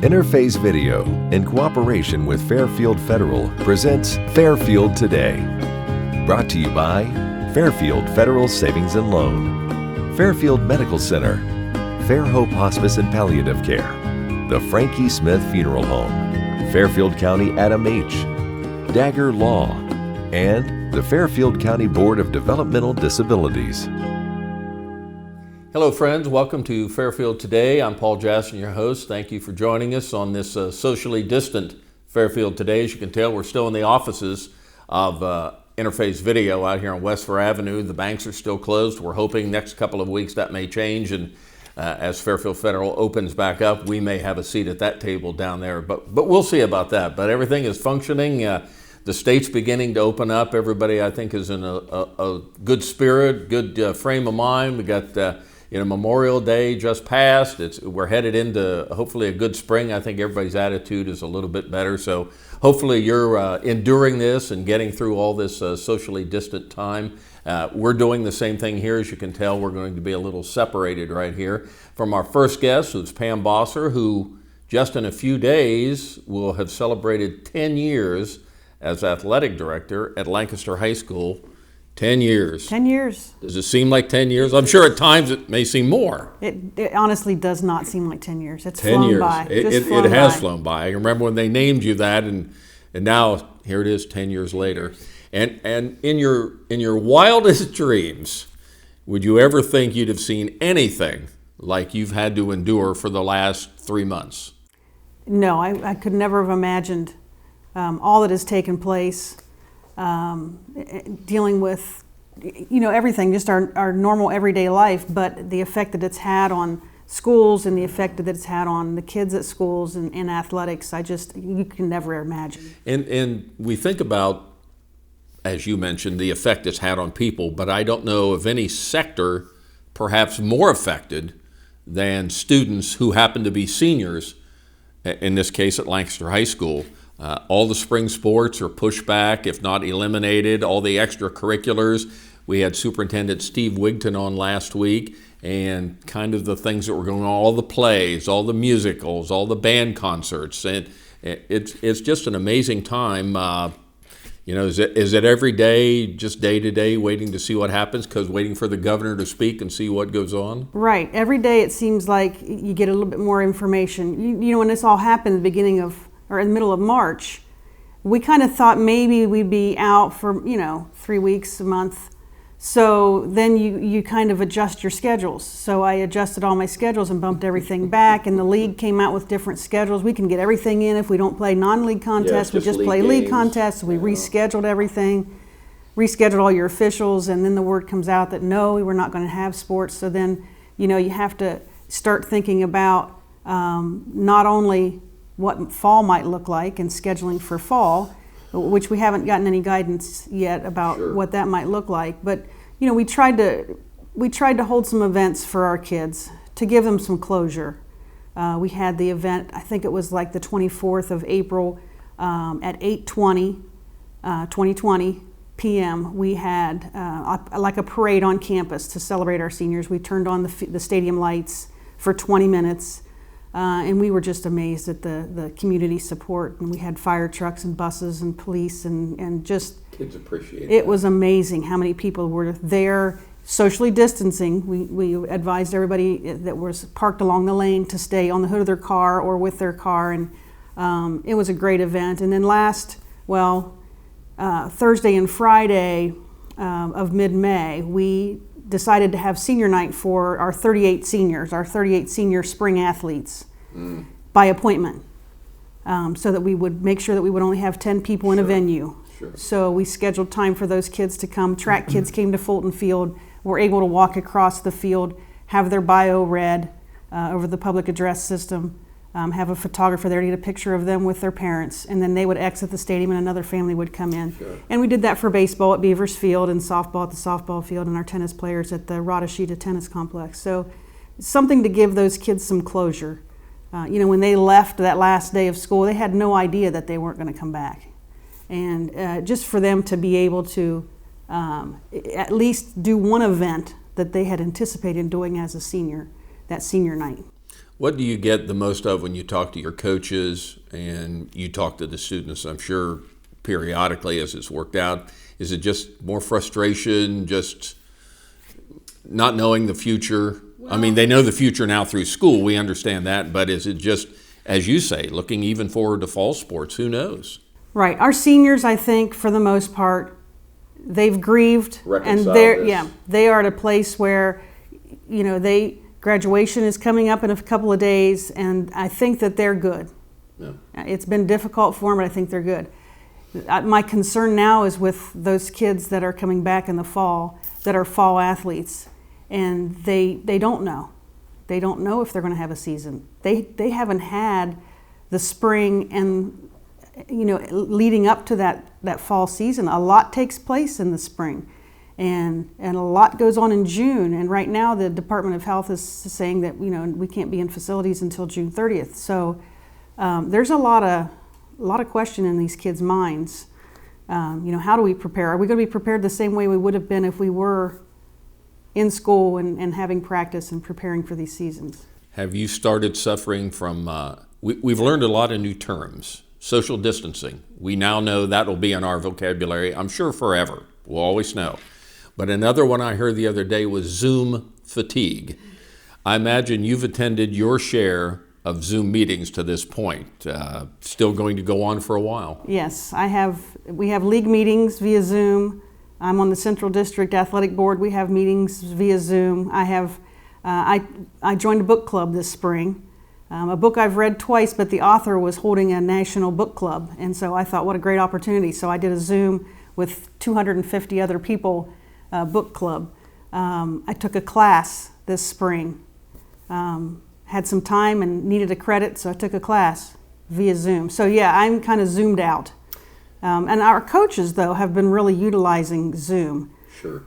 Interface Video, in cooperation with Fairfield Federal, presents Fairfield Today. Brought to you by Fairfield Federal Savings and Loan, Fairfield Medical Center, Fair Hope Hospice and Palliative Care, the Frankie Smith Funeral Home, Fairfield County Adam H., Dagger Law, and the Fairfield County Board of Developmental Disabilities. Hello friends, welcome to Fairfield Today. I'm Paul Jassogne, your host. Thank you for joining us on this socially distant Fairfield Today. As you can tell, we're still in the offices of Interface Video out here on West Fair Avenue. The banks are still closed. We're hoping next couple of weeks that may change, and as Fairfield Federal opens back up, we may have a seat at that table down there, but we'll see about that. But everything is functioning. The state's beginning to open up. Everybody, I think, is in a good spirit, good frame of mind. We got Memorial Day just passed. We're headed into hopefully a good spring. I think everybody's attitude is a little bit better. So hopefully you're enduring this and getting through all this socially distant time. We're doing the same thing here. As you can tell, we're going to be a little separated right here from our first guest, who's Pam Bosser, who just in a few days will have celebrated 10 years as athletic director at Lancaster High School. 10 years. 10 years. Does it seem like 10 years? I'm sure at times it may seem more. It honestly does not seem like 10 years. It's 10 flown years. by. It has flown by. I remember when they named you that, and now here it is 10 years later. And in your wildest dreams, would you ever think you'd have seen anything like you've had to endure for the last 3 months? No, I could never have imagined all that has taken place. Dealing with, everything, just our normal everyday life, but the effect that it's had on schools and the effect that it's had on the kids at schools and in athletics, you can never imagine. And we think about, as you mentioned, the effect it's had on people, but I don't know of any sector perhaps more affected than students who happen to be seniors, in this case at Lancaster High School. All the spring sports are pushed back, if not eliminated. All the extracurriculars. We had Superintendent Steve Wigton on last week, and kind of the things that were going on, all the plays, all the musicals, all the band concerts. And it's just an amazing time. Is it every day, just day to day, waiting to see what happens, waiting for the governor to speak and see what goes on? Right. Every day it seems like you get a little bit more information. When this all happened at the beginning of, or in the middle of March, we kind of thought maybe we'd be out for, 3 weeks, a month. So then you kind of adjust your schedules. So I adjusted all my schedules and bumped everything back, and the league came out with different schedules. We can get everything in if we don't play non-league contests. We just play league contests. We rescheduled everything, rescheduled all your officials, and then the word comes out that no, we're not going to have sports. So then, you have to start thinking about not only what fall might look like and scheduling for fall, which we haven't gotten any guidance yet about what that might look like. But we tried to hold some events for our kids to give them some closure. We had the event, I think it was like the 24th of April at 8:20, 2020 p.m. We had like a parade on campus to celebrate our seniors. We turned on the stadium lights for 20 minutes. And we were just amazed at the community support. And we had fire trucks and buses and police and just... Kids appreciate it. It was amazing how many people were there socially distancing. We advised everybody that was parked along the lane to stay on the hood of their car or with their car. And it was a great event. And then Thursday and Friday of mid-May, we decided to have senior night for our 38 seniors, our 38 senior spring athletes by appointment, so that we would make sure that we would only have 10 people in a venue. So we scheduled time for those kids to come. Track kids came to Fulton Field, were able to walk across the field, have their bio read over the public address system, have a photographer there to get a picture of them with their parents, and then they would exit the stadium and another family would come in. And we did that for baseball at Beavers Field and softball at the softball field and our tennis players at the Radashita Tennis Complex. So something to give those kids some closure. When they left that last day of school, they had no idea that they weren't going to come back. And just for them to be able to at least do one event that they had anticipated doing as a senior, that senior night. What do you get the most of when you talk to your coaches and you talk to the students? I'm sure periodically as it's worked out. Is it just more frustration, just not knowing the future? I mean, they know the future now through school. We understand that. But is it just, as you say, looking even forward to fall sports? Who knows? Right. Our seniors, I think, for the most part, they've grieved. And they are at a place where, graduation is coming up in a couple of days, and I think that they're good. Yeah. It's been difficult for them, but I think they're good. My concern now is with those kids that are coming back in the fall, that are fall athletes, and they don't know. They don't know if they're going to have a season. They haven't had the spring and, leading up to that fall season. A lot takes place in the spring. And a lot goes on in June, and right now the Department of Health is saying that we can't be in facilities until June 30th. So there's a lot of question in these kids' minds. How do we prepare? Are we going to be prepared the same way we would have been if we were in school and having practice and preparing for these seasons? Have you started suffering from? We've learned a lot of new terms. Social distancing. We now know that will be in our vocabulary. I'm sure forever. We'll always know. But another one I heard the other day was Zoom fatigue. I imagine you've attended your share of Zoom meetings to this point. Still going to go on for a while. Yes, we have league meetings via Zoom. I'm on the Central District Athletic Board. We have meetings via Zoom. I joined a book club this spring. A book I've read twice, but the author was holding a national book club. And so I thought, what a great opportunity. So I did a Zoom with 250 other people, book club. I took a class this spring. Had some time and needed a credit, so I took a class via Zoom. So yeah, I'm kind of zoomed out. And our coaches, though, have been really utilizing Zoom. Sure.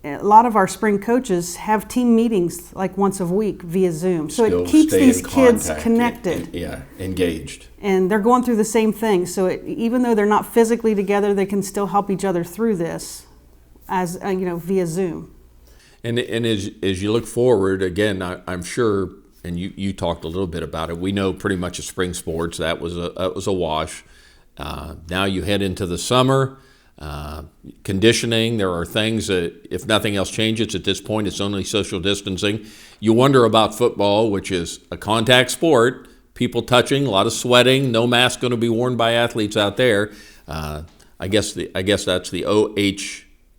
A lot of our spring coaches have team meetings like once a week via Zoom. So Still it keeps these kids contact, connected. Engaged. And they're going through the same thing. So even though they're not physically together, they can still help each other through this as via Zoom. And as you look forward, again, I'm sure, and you talked a little bit about it, we know pretty much of spring sports, that was a wash. Now you head into the summer, conditioning, there are things that, if nothing else changes at this point, it's only social distancing. You wonder about football, which is a contact sport, people touching, a lot of sweating, no mask going to be worn by athletes out there. I guess that's the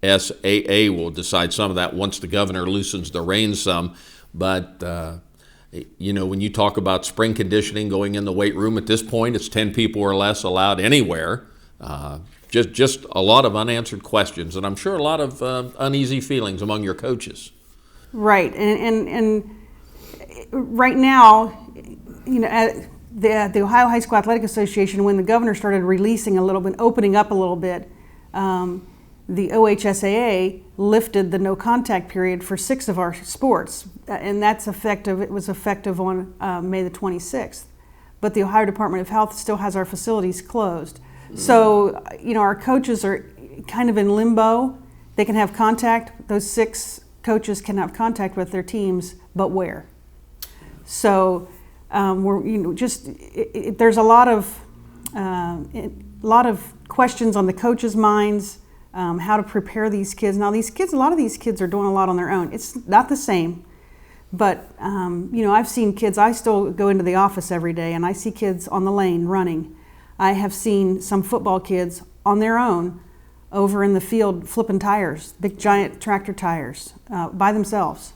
OHSAA will decide some of that once the governor loosens the reins some. But, when you talk about spring conditioning, going in the weight room, at this point, it's 10 people or less allowed anywhere. Just a lot of unanswered questions, and I'm sure a lot of uneasy feelings among your coaches. Right, and right now, the Ohio High School Athletic Association, when the governor started releasing a little bit, opening up a little bit, the OHSAA lifted the no contact period for 6 of our sports, and that's effective. It was effective on May the 26th, but the Ohio Department of Health still has our facilities closed. So, our coaches are kind of in limbo. They can have contact. Those 6 coaches can have contact with their teams, but where? So, there's a lot of questions on the coaches' minds. How to prepare these kids. Now, a lot of these kids are doing a lot on their own. It's not the same, but I've seen kids. I still go into the office every day, and I see kids on the lane running. I have seen some football kids on their own over in the field flipping tires, big giant tractor tires, by themselves.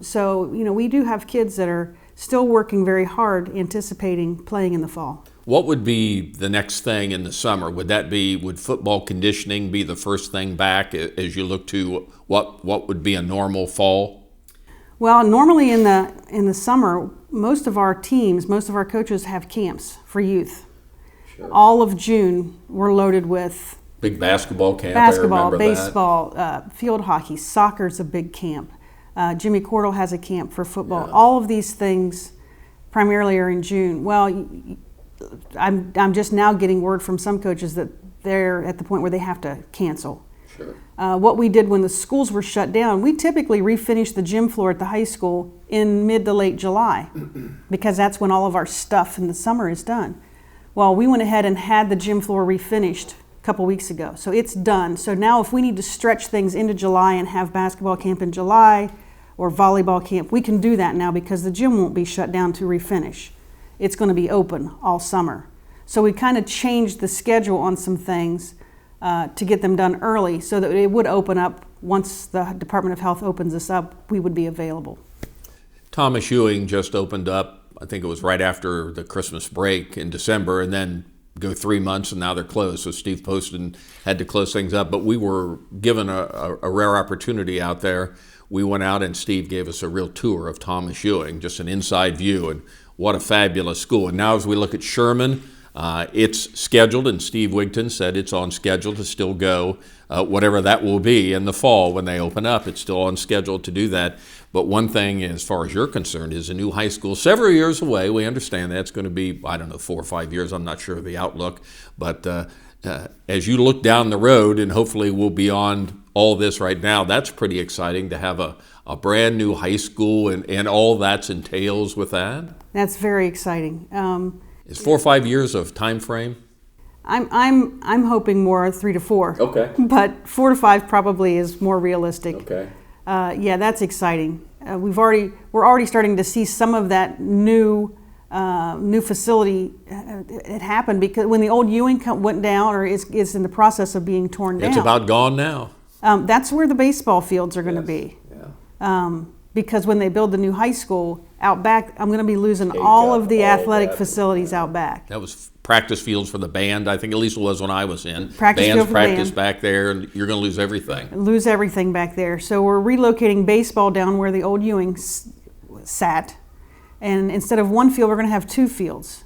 So we do have kids that are still working very hard, anticipating playing in the fall. What would be the next thing in the summer? Would football conditioning be the first thing back as you look to what would be a normal fall? Well, normally in the summer, most of our coaches have camps for youth. Sure. All of June, we're loaded with big basketball camp. Baseball, field hockey, soccer's a big camp. Jimmy Cordell has a camp for football. Yeah. All of these things primarily are in June. Well, I'm just now getting word from some coaches that they're at the point where they have to cancel. Sure. What we did when the schools were shut down, we typically refinish the gym floor at the high school in mid to late July because that's when all of our stuff in the summer is done. Well, we went ahead and had the gym floor refinished a couple weeks ago. So it's done. So now if we need to stretch things into July and have basketball camp in July or volleyball camp, we can do that now because the gym won't be shut down to refinish. It's going to be open all summer. So we kind of changed the schedule on some things to get them done early so that it would open up once the Department of Health opens us up, we would be available. Thomas Ewing just opened up, I think it was right after the Christmas break in December, and then go 3 months and now they're closed. So Steve Poston had to close things up, but we were given a rare opportunity out there. We went out and Steve gave us a real tour of Thomas Ewing, just an inside view, and what a fabulous school. And now as we look at Sherman, it's scheduled, and Steve Wigton said it's on schedule to still go, whatever that will be in the fall when they open up. It's still on schedule to do that. But one thing, as far as you're concerned, is a new high school several years away. We understand that's going to be, 4 or 5 years. I'm not sure of the outlook. But as you look down the road, and hopefully we'll be on all this right now, that's pretty exciting to have a brand new high school and all that entails with that. That's very exciting. Is 4 or 5 years of time frame? I'm hoping more 3 to 4. Okay. But 4 to 5 probably is more realistic. Okay. Yeah, that's exciting. We're already starting to see some of that new facility. It happened because when the old Ewing went down, or is in the process of being torn down. It's about gone now. That's where the baseball fields are going to be. Yeah. Because when they build the new high school out back, I'm going to be losing all of the athletic facilities out back. That was practice fields for the band. I think at least it was when I was in. Practice field for practice band. Back there, and you're going to lose everything. Lose everything back there. So we're relocating baseball down where the old Ewing sat. And instead of one field, we're going to have 2 fields,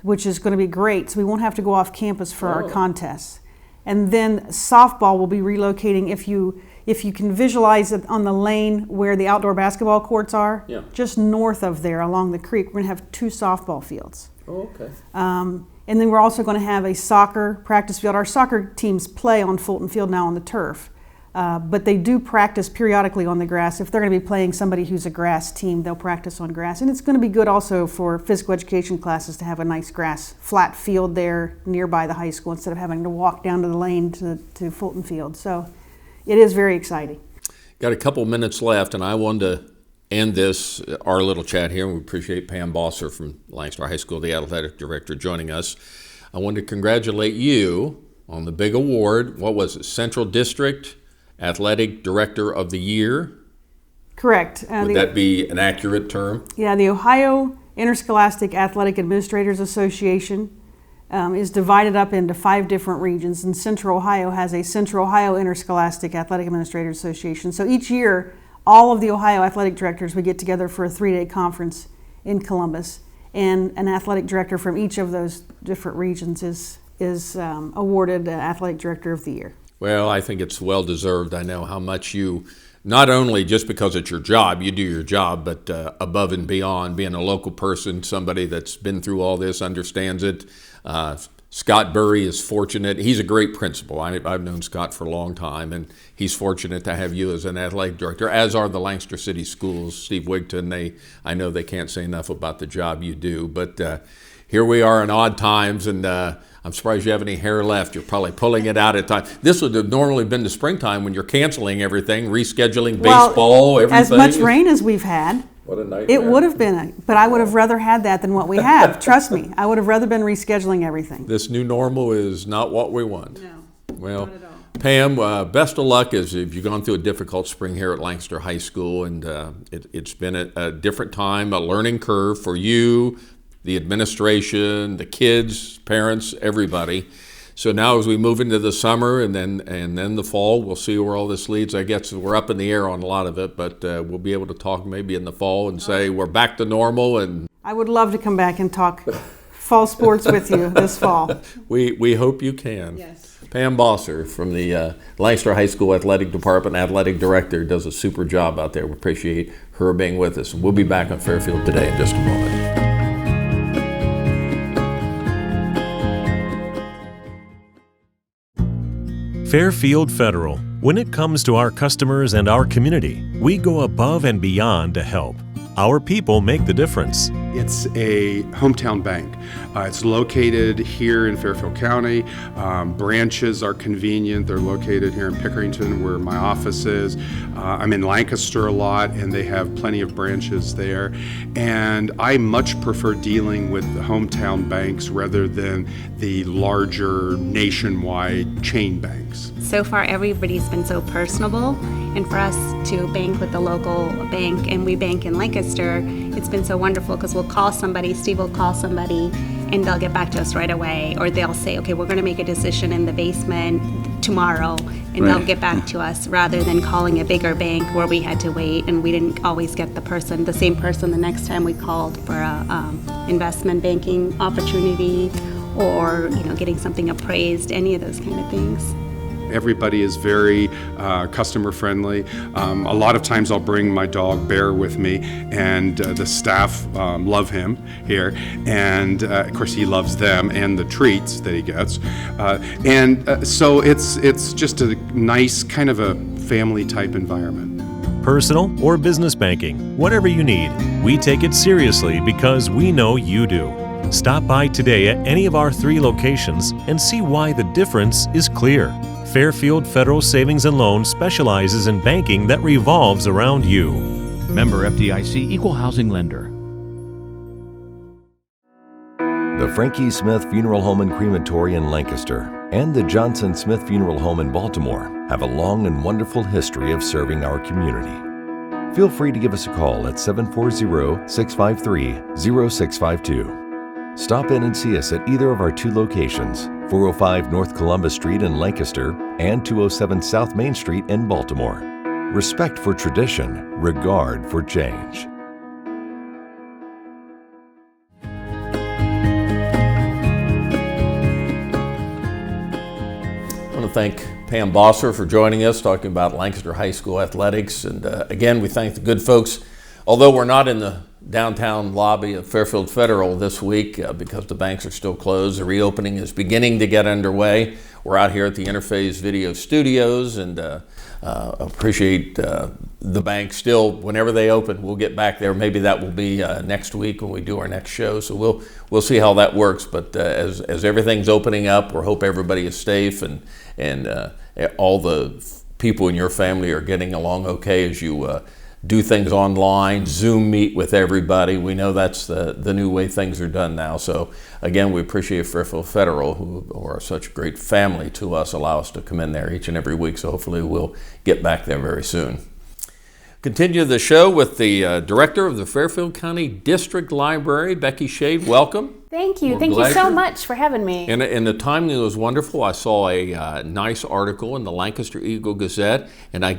which is going to be great. So we won't have to go off campus for our contests. And then softball will be relocating, if you can visualize it on the lane where the outdoor basketball courts are, just north of there along the creek, we're going to have 2 softball fields. Oh, okay. And then we're also going to have a soccer practice field. Our soccer teams play on Fulton Field now on the turf, but they do practice periodically on the grass. If they're going to be playing somebody who's a grass team, they'll practice on grass. And it's going to be good also for physical education classes to have a nice grass, flat field there nearby the high school instead of having to walk down to the lane to Fulton Field. So it is very exciting. Got a couple minutes left, and I wanted to end our little chat here. We appreciate Pam Bosser from Lancaster High School, the athletic director, joining us. I wanted to congratulate you on the big award. What was it? Central District Athletic Director of the Year? Correct. Would that be an accurate term? Yeah, the Ohio Interscholastic Athletic Administrators Association is divided up into 5 different regions, and Central Ohio has a Central Ohio Interscholastic Athletic Administrators Association. So each year, all of the Ohio athletic directors would get together for a 3-day conference in Columbus, and an athletic director from each of those different regions is awarded Athletic Director of the Year. Well, I think it's well deserved. I know how much you, not only just because it's your job, you do your job, but above and beyond, being a local person, somebody that's been through all this, understands it. Scott Burry is fortunate. He's a great principal. I've known Scott for a long time, and he's fortunate to have you as an athletic director, as are the Lancaster City Schools. Steve Wigton, I know they can't say enough about the job you do, but here we are in odd times, and I'm surprised you have any hair left. You're probably pulling it out at time. This would have normally been the springtime when you're canceling everything, rescheduling baseball, everything. As much rain as we've had. What a nightmare. It would have been, but I would have rather had that than what we have. Trust me, I would have rather been rescheduling everything. This new normal is not what we want. No, well, not at all. Pam, best of luck as you've gone through a difficult spring here at Lancaster High School, and it's been a different time, a learning curve for you, the administration, the kids, parents, everybody. So now as we move into the summer and then the fall, we'll see where all this leads. I guess we're up in the air on a lot of it, but we'll be able to talk maybe in the fall and say we're back to normal. And I would love to come back and talk fall sports with you this fall. We hope you can. Yes. Pam Bosser from the Lancaster High School Athletic Department, Athletic Director, does a super job out there. We appreciate her being with us. And we'll be back on Fairfield Today in just a moment. Fairfield Federal. When it comes to our customers and our community, we go above and beyond to help. Our people make the difference. It's a hometown bank. It's located here in Fairfield County. Branches are convenient. They're located here in Pickerington, where my office is. I'm in Lancaster a lot, and they have plenty of branches there. And I much prefer dealing with the hometown banks rather than the larger nationwide chain banks. So far, everybody's been so personable, and for us to bank with the local bank, and we bank in Lancaster, it's been so wonderful because we'll call somebody, Steve will call somebody, and they'll get back to us right away, or they'll say, okay, we're going to make a decision in the basement tomorrow, and they'll get back to us, rather than calling a bigger bank where we had to wait and we didn't always get the same person the next time we called for a investment banking opportunity, or getting something appraised, any of those kind of things. Everybody is very customer friendly. A lot of times I'll bring my dog Bear with me, and the staff love him here, and of course he loves them and the treats that he gets. So it's just a nice kind of a family type environment. Personal or business banking, whatever you need, we take it seriously because we know you do. Stop by today at any of our 3 locations and see why the difference is clear. Fairfield Federal Savings and Loan specializes in banking that revolves around you. Member FDIC, Equal Housing Lender. The Frankie Smith Funeral Home and Crematory in Lancaster and the Johnson Smith Funeral Home in Baltimore have a long and wonderful history of serving our community. Feel free to give us a call at 740-653-0652. Stop in and see us at either of our 2 locations, 405 North Columbus Street in Lancaster and 207 South Main Street in Baltimore. Respect for tradition, regard for change. I want to thank Pam Bosser for joining us, talking about Lancaster High School athletics. And again, we thank the good folks. Although we're not in the downtown lobby of Fairfield Federal this week because the banks are still closed, the reopening is beginning to get underway. We're out here at the Interface Video Studios, and appreciate the bank still. Whenever they open, we'll get back there. Maybe that will be next week when we do our next show. So we'll see how that works. But as everything's opening up, we hope everybody is safe, and all the people in your family are getting along okay as you do things online, Zoom meet with everybody. We know that's the new way things are done now. So again, we appreciate Fairfield Federal, who are such a great family to us, allow us to come in there each and every week. So hopefully we'll get back there very soon. Continue the show with the director of the Fairfield County District Library, Becky Schade. Welcome. Thank you. Thank you so much for having me. And the timing was wonderful. I saw a nice article in the Lancaster Eagle Gazette, and I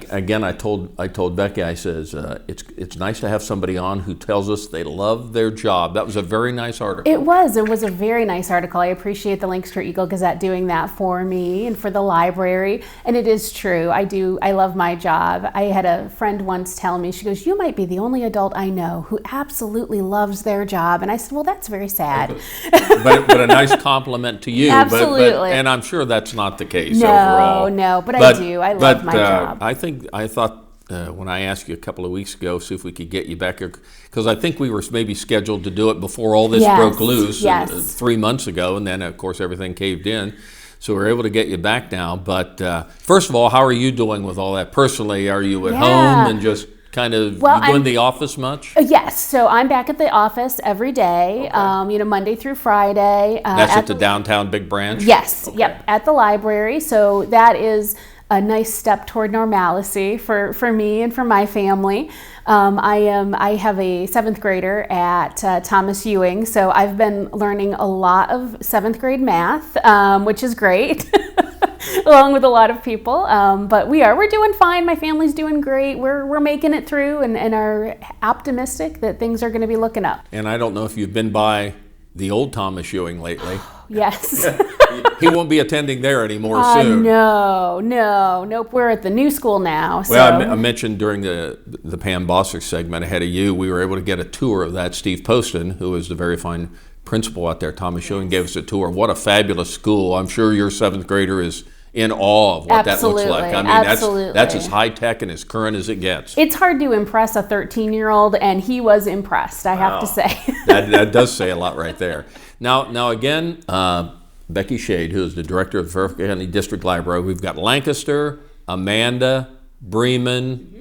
told Becky, I says it's nice to have somebody on who tells us they love their job. That was a very nice article. It was a very nice article. I appreciate the Lancaster Eagle Gazette doing that for me and for the library. And it is true. I love my job. I had a friend once tell me, she goes, "You might be the only adult I know who absolutely loves their job." And I said, "Well, that's very sad." but a nice compliment to you. Absolutely. And I'm sure that's not the case overall. No, but I do. I love my job. I thought when I asked you a couple of weeks ago, see if we could get you back here, because I think we were maybe scheduled to do it before all this broke loose 3 months ago, and then of course everything caved in. So we're able to get you back now. But first of all, how are you doing with all that? Personally, are you at home and just kind of, you go in the office much? Yes, so I'm back at the office every day, Monday through Friday. That's at the downtown big branch? Yes, at the library. So that is a nice step toward normalcy for me and for my family. I have a 7th grader at Thomas Ewing, so I've been learning a lot of 7th grade math, which is great. Along with a lot of people, but we're doing fine. My family's doing great. We're making it through, and are optimistic that things are going to be looking up. And I don't know if you've been by the old Thomas Ewing lately. Yes. He won't be attending there anymore soon. Nope. We're at the new school now. So. Well, I mentioned during the Pam Bosser segment ahead of you, we were able to get a tour of that. Steve Poston, who is the very fine principal out there, Thomas Ewing, gave us a tour. What a fabulous school. I'm sure your 7th grader is in awe of what that looks like. I mean, Absolutely. that's as high tech and as current as it gets. It's hard to impress a 13-year-old, and he was impressed, I have to say. that does say a lot right there. Now again, Becky Schade, who is the director of the Fairfield County District Library. We've got Lancaster, Amanda, Bremen,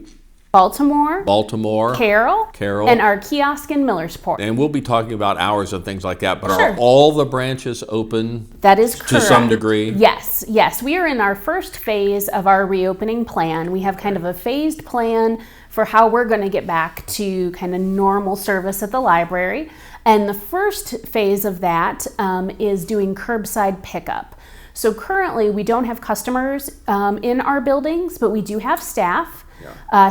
Baltimore, Carroll, and our kiosk in Millersport. And we'll be talking about hours and things like that, but Sure. are all the branches open? That is correct. To some degree? Yes. We are in our first phase of our reopening plan. We have kind of a phased plan for how we're going to get back to kind of normal service at the library. And the first phase of that is doing curbside pickup. So currently we don't have customers in our buildings, but we do have staff.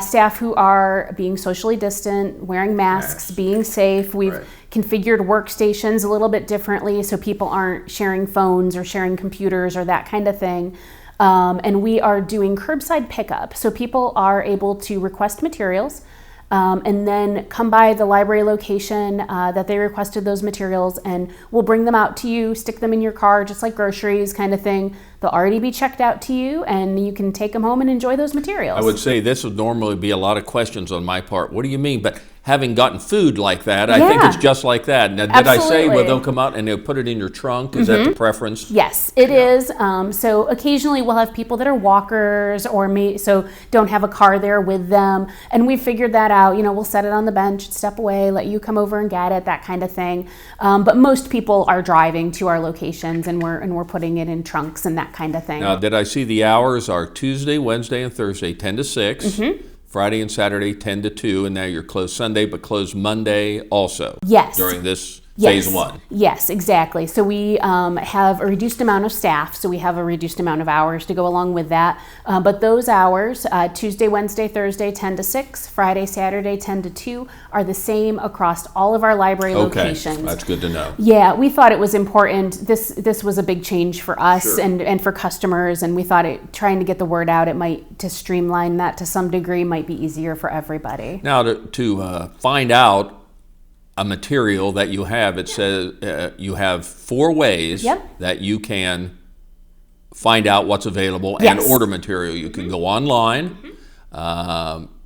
Staff who are being socially distant, wearing masks, being safe. We've configured workstations a little bit differently so people aren't sharing phones or sharing computers or that kind of thing. And we are doing curbside pickup. So people are able to request materials and then come by the library location that they requested those materials, and we'll bring them out to you, stick them in your car, just like groceries kind of thing. They'll already be checked out to you, and you can take them home and enjoy those materials. I would say this would normally be a lot of questions on my part. What do you mean? But having gotten food like that, I think it's just like that. Now, did I say, well, they'll come out and they'll put it in your trunk? Is that the preference? Yes, it is. So occasionally we'll have people that are walkers or so don't have a car there with them. And we've figured that out. You know, we'll set it on the bench, step away, let you come over and get it, that kind of thing. But most people are driving to our locations, and we're putting it in trunks and that kind of thing. Now, did I see the hours are Tuesday, Wednesday, and Thursday, 10 to 6. Friday and Saturday, 10 to 2, and now you're closed Sunday, but closed Monday also. Yes. During this phase one. Yes, exactly. So we have a reduced amount of staff, so we have a reduced amount of hours to go along with that. But those hours, Tuesday, Wednesday, Thursday, 10 to 6, Friday, Saturday, 10 to 2, are the same across all of our library locations. Okay, that's good to know. Yeah, we thought it was important. This was a big change for us and for customers, and we thought trying to get the word out, to streamline that to some degree might be easier for everybody. Now, to find out a material that you have, it says you have 4 ways that you can find out what's available and order material. You can go online.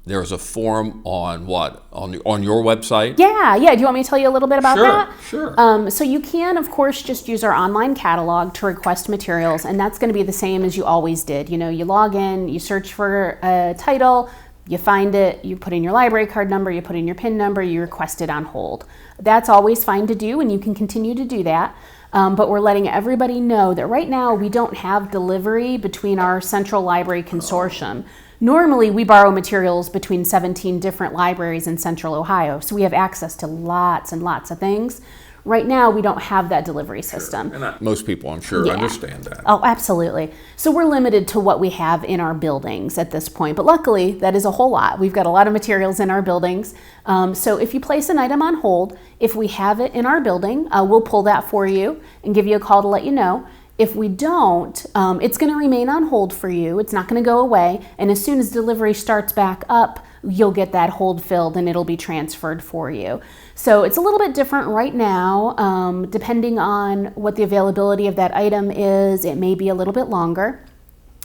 There's a form on on your website? Yeah. Do you want me to tell you a little bit about that? Sure. So you can, of course, just use our online catalog to request materials, and that's going to be the same as you always did. You know, you log in, you search for a title, you find it, you put in your library card number, you put in your PIN number, you request it on hold. That's always fine to do, and you can continue to do that. But we're letting everybody know that right now we don't have delivery between our central library consortium. Normally we borrow materials between 17 different libraries in central Ohio, so we have access to lots and lots of things. Right now, we don't have that delivery system. And most people, I'm sure, understand that. Oh, absolutely. So we're limited to what we have in our buildings at this point. But luckily, that is a whole lot. We've got a lot of materials in our buildings. So if you place an item on hold, if we have it in our building, we'll pull that for you and give you a call to let you know. If we don't, it's going to remain on hold for you. It's not going to go away. And as soon as delivery starts back up, you'll get that hold filled and it'll be transferred for you. So it's a little bit different right now. Depending on what the availability of that item is, it may be a little bit longer.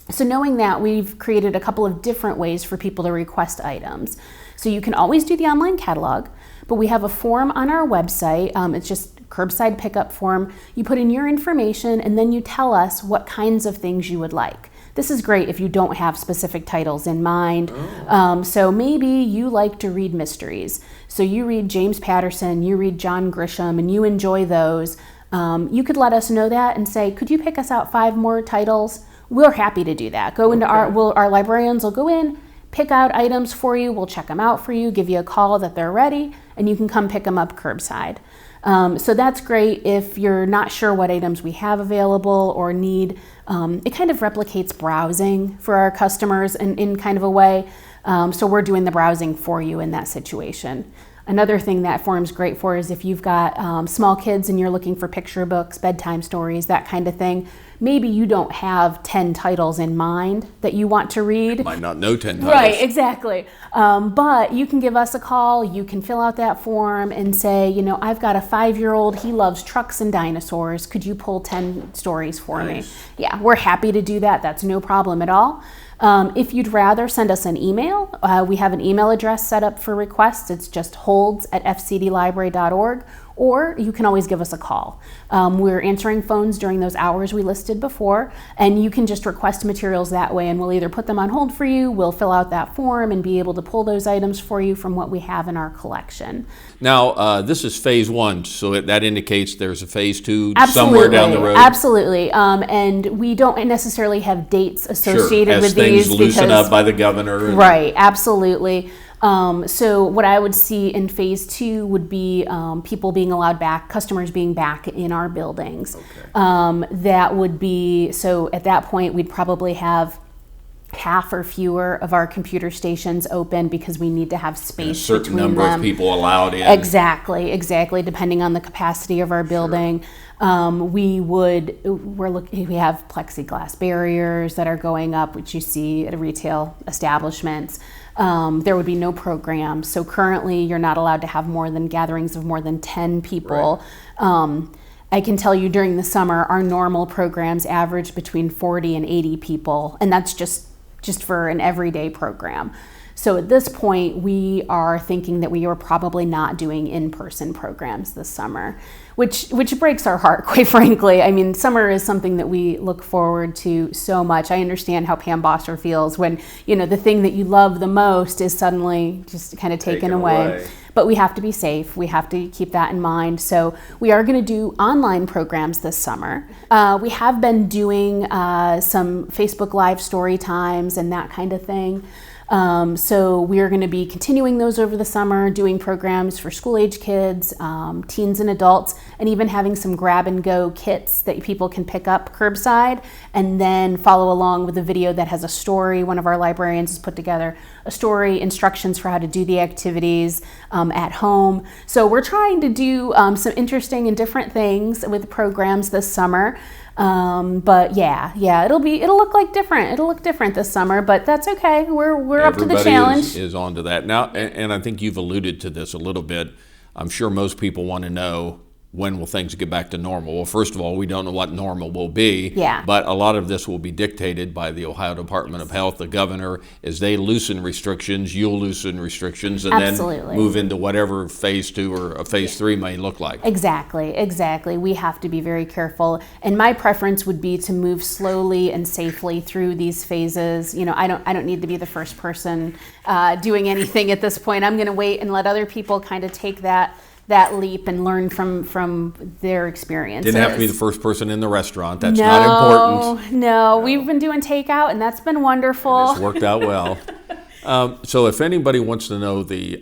So knowing that, we've created a couple of different ways for people to request items. So you can always do the online catalog, but we have a form on our website. It's just curbside pickup form. You put in your information and then you tell us what kinds of things you would like. This is great if you don't have specific titles in mind. So maybe you like to read mysteries. So you read James Patterson, you read John Grisham, and you enjoy those. You could let us know that and say, could you pick us out 5 more titles? We're happy to do that. Go into our librarians will go in, pick out items for you, we'll check them out for you, give you a call that they're ready, and you can come pick them up curbside. So that's great if you're not sure what items we have available or need. It kind of replicates browsing for our customers in kind of a way. So we're doing the browsing for you in that situation. Another thing that forum's great for is if you've got small kids and you're looking for picture books, bedtime stories, that kind of thing. Maybe you don't have 10 titles in mind that you want to read. Might not know 10 titles. Right, exactly. But you can give us a call, you can fill out that form and say, I've got a 5-year-old, he loves trucks and dinosaurs. Could you pull 10 stories for me? Yeah, we're happy to do that. That's no problem at all. If you'd rather send us an email, we have an email address set up for requests. It's just holds@fcdlibrary.org, or you can always give us a call. We're answering phones during those hours we listed before, and you can just request materials that way, and we'll either put them on hold for you, we'll fill out that form and be able to pull those items for you from what we have in our collection. Now, this is phase 1, so that indicates there's a phase 2 somewhere down the road. Absolutely. And we don't necessarily have dates associated with these. As things loosen up by the governor. Right, absolutely. So what I would see in phase 2 would be people being allowed back, customers being back in our buildings. Okay. That would be, so at that point we'd probably have half or fewer of our computer stations open because we need to have space a certain between number them. of people allowed in. Exactly, depending on the capacity of our building. We have plexiglass barriers that are going up, which you see at retail establishments. There would be no programs. So currently you're not allowed to have gatherings of more than 10 people. Right. I can tell you during the summer, our normal programs average between 40 and 80 people, and that's just for an everyday program. So at this point, we are thinking that we are probably not doing in-person programs this summer, which breaks our heart, quite frankly. I mean, summer is something that we look forward to so much. I understand how Pam Bosser feels when, the thing that you love the most is suddenly just kind of taken away. But we have to be safe. We have to keep that in mind. So we are going to do online programs this summer. We have been doing some Facebook Live story times and that kind of thing. So we are going to be continuing those over the summer, doing programs for school-age kids, teens and adults, and even having some grab-and-go kits that people can pick up curbside and then follow along with a video that has a story. One of our librarians has put together a story, instructions for how to do the activities at home. So we're trying to do some interesting and different things with programs this summer. But it'll look different. It'll look different this summer, but that's okay. We're up to the challenge. Everybody is on to that now, and I think you've alluded to this a little bit. I'm sure most people want to know, when will things get back to normal? Well, first of all, we don't know what normal will be. Yeah. But a lot of this will be dictated by the Ohio Department of Health, the governor. As they loosen restrictions, you'll loosen restrictions, and Absolutely. Then move into whatever phase 2 or a phase 3 may look like. Exactly. We have to be very careful. And my preference would be to move slowly and safely through these phases. I don't need to be the first person doing anything at this point. I'm going to wait and let other people kind of take that leap and learn from their experiences. Didn't have to be the first person in the restaurant. That's not important. No, we've been doing takeout, and that's been wonderful. And it's worked out well. So if anybody wants to know the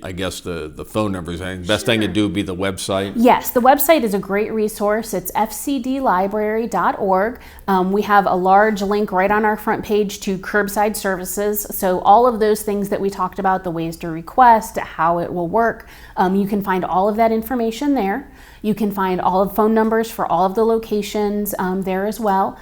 phone numbers, the best thing to do would be the website. Yes, the website is a great resource. It's fcdlibrary.org. We have a large link right on our front page to curbside services. So all of those things that we talked about, the ways to request, how it will work, you can find all of that information there. You can find all of the phone numbers for all of the locations there as well.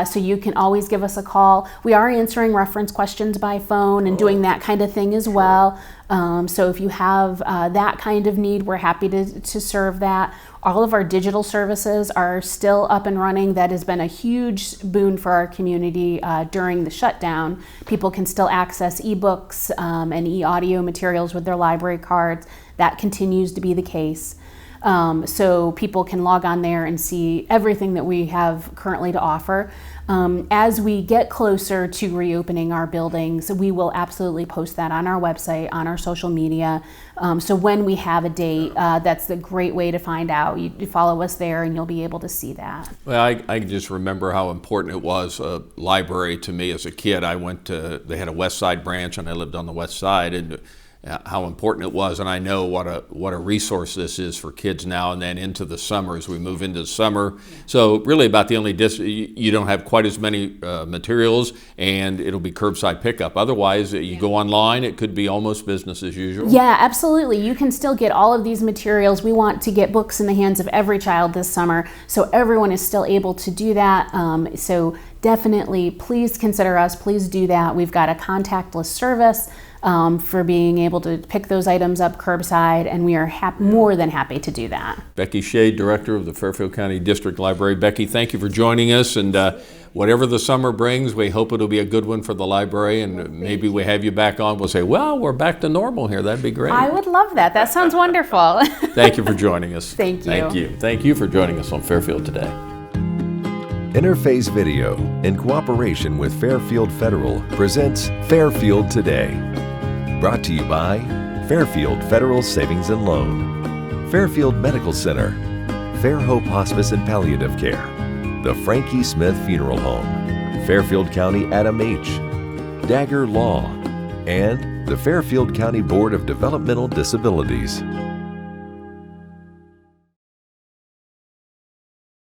So you can always give us a call. We are answering reference questions by phone and doing that kind of thing as well. So if you have that kind of need, we're happy to serve that. All of our digital services are still up and running. That has been a huge boon for our community during the shutdown. People can still access ebooks and e-audio materials with their library cards. That continues to be the case. So people can log on there and see everything that we have currently to offer. As we get closer to reopening our buildings, we will absolutely post that on our website, on our social media. So when we have a date, that's a great way to find out. You follow us there and you'll be able to see that. Well, I just remember how important it was, a library to me as a kid. They had a West Side branch and I lived on the West Side, and how important it was, and I know what a resource this is for kids now and then into the summer as we move into the summer. So really about the only you don't have quite as many materials, and it'll be curbside pickup. Otherwise, you go online, it could be almost business as usual. Yeah, absolutely. You can still get all of these materials. We want to get books in the hands of every child this summer, so everyone is still able to do that. So definitely, please consider us. Please do that. We've got a contactless service for being able to pick those items up curbside, and we are more than happy to do that. Becky Schade, Director of the Fairfield County District Library. Becky, thank you for joining us, and whatever the summer brings, we hope it'll be a good one for the library, and maybe we have you back on. We'll say, well, we're back to normal here. That'd be great. I would love that. That sounds wonderful. Thank you for joining us. Thank you. Thank you. Thank you for joining us on Fairfield Today. Interface Video, in cooperation with Fairfield Federal, presents Fairfield Today. Brought to you by Fairfield Federal Savings and Loan, Fairfield Medical Center, Fair Hope Hospice and Palliative Care, the Frankie Smith Funeral Home, Fairfield County Adam H., Dagger Law, and the Fairfield County Board of Developmental Disabilities.